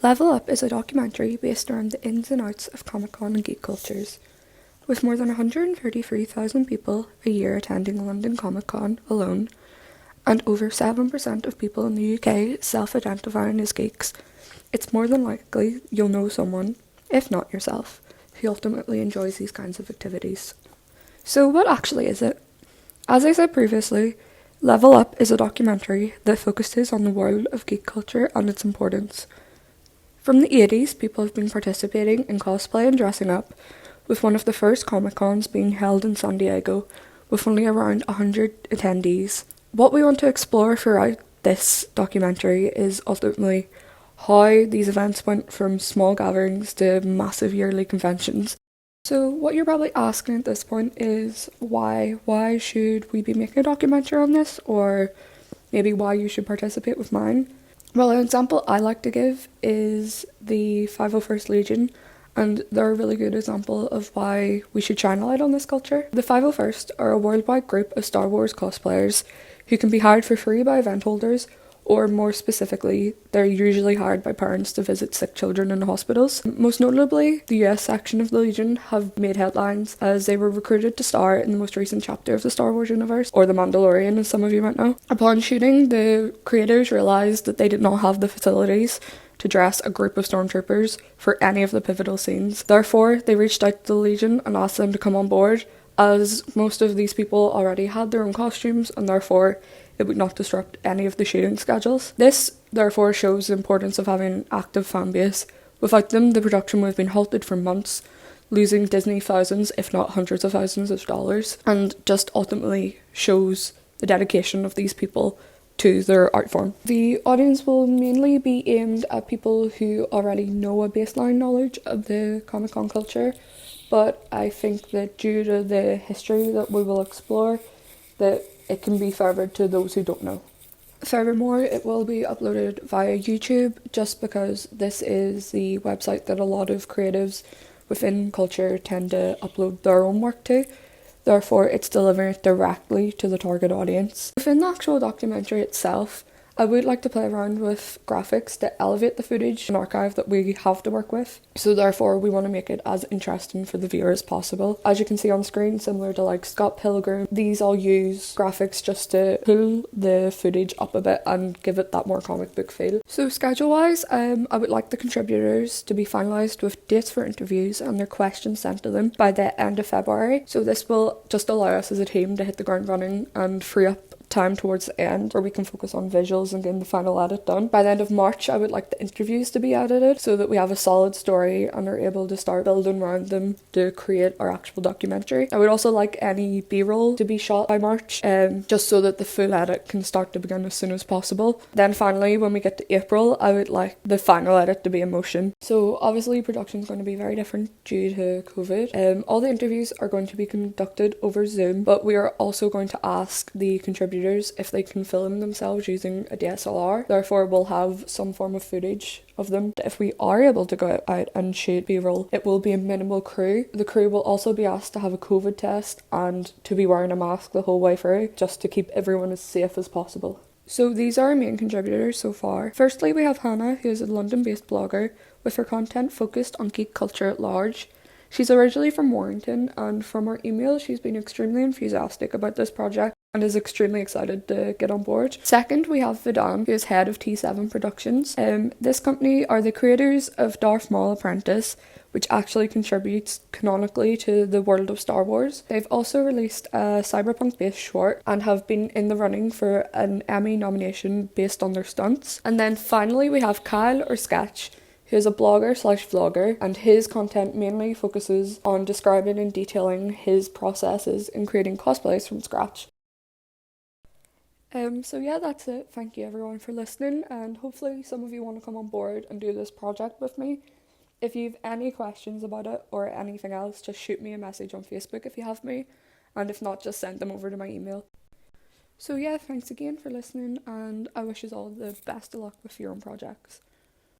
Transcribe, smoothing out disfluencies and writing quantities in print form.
Level Up is a documentary based around the ins and outs of Comic Con and geek cultures. With more than 133,000 people a year attending London Comic Con alone, and over 7% of people in the UK self-identifying as geeks, it's more than likely you'll know someone, if not yourself, who ultimately enjoys these kinds of activities. So what actually is it? As I said previously, Level Up is a documentary that focuses on the world of geek culture and its importance. From the 80s, people have been participating in cosplay and dressing up, with one of the first Comic Cons being held in San Diego, with only around 100 attendees. What we want to explore throughout this documentary is ultimately how these events went from small gatherings to massive yearly conventions. So what you're probably asking at this point is why? Why should we be making a documentary on this? Or maybe why you should participate with mine? Well, an example I like to give is the 501st Legion, and they're a really good example of why we should shine a light on this culture. The 501st are a worldwide group of Star Wars cosplayers who can be hired for free by event holders, or more specifically, they're usually hired by parents to visit sick children in hospitals. Most notably, the US section of the Legion have made headlines as they were recruited to star in the most recent chapter of the Star Wars universe, or The Mandalorian as some of you might know. Upon shooting, the creators realised that they did not have the facilities to dress a group of stormtroopers for any of the pivotal scenes. Therefore, they reached out to the Legion and asked them to come on board, as most of these people already had their own costumes and therefore it would not disrupt any of the shooting schedules. This therefore shows the importance of having an active fan base. Without them, the production would have been halted for months, losing Disney thousands, if not hundreds of thousands of dollars, and just ultimately shows the dedication of these people to their art form. The audience will mainly be aimed at people who already know a baseline knowledge of the Comic Con culture, but I think that due to the history that we will explore, that it can be furthered to those who don't know. Furthermore, it will be uploaded via YouTube, just because this is the website that a lot of creatives within culture tend to upload their own work to. Therefore, it's delivering it directly to the target audience. Within the actual documentary itself, I would like to play around with graphics to elevate the footage and archive that we have to work with. So therefore, we want to make it as interesting for the viewer as possible. As you can see on screen, similar to like Scott Pilgrim, these all use graphics just to pull the footage up a bit and give it that more comic book feel. So schedule-wise, I would like the contributors to be finalised with dates for interviews and their questions sent to them by the end of February. So this will just allow us as a team to hit the ground running and free up time towards the end where we can focus on visuals and getting the final edit done. By the end of March, I would like the interviews to be edited so that we have a solid story and are able to start building around them to create our actual documentary. I would also like any B-roll to be shot by March, just so that the full edit can start to begin as soon as possible. Then finally, when we get to April, I would like the final edit to be in motion. So obviously production is going to be very different due to COVID. All the interviews are going to be conducted over Zoom, but we are also going to ask the contributors if they can film themselves using a DSLR. Therefore, we'll have some form of footage of them. If we are able to go out and shoot B-roll, it will be a minimal crew. The crew will also be asked to have a COVID test and to be wearing a mask the whole way through, just to keep everyone as safe as possible. So these are our main contributors so far. Firstly, we have Hannah, who is a London-based blogger with her content focused on geek culture at large. She's originally from Warrington, and from our email, she's been extremely enthusiastic about this project and is extremely excited to get on board. Second, we have Vidan, who is head of T7 Productions. This company are the creators of Darth Maul Apprentice, which actually contributes canonically to the world of Star Wars. They've also released a cyberpunk-based short and have been in the running for an Emmy nomination based on their stunts. And then finally, we have Kyle or Sketch, who is a blogger/vlogger, and his content mainly focuses on describing and detailing his processes in creating cosplays from scratch. So yeah, that's it. Thank you everyone for listening, and hopefully some of you want to come on board and do this project with me. If you've any questions about it or anything else, just shoot me a message on Facebook if you have me, and if not, just send them over to my email. So yeah, thanks again for listening, and I wish you all the best of luck with your own projects.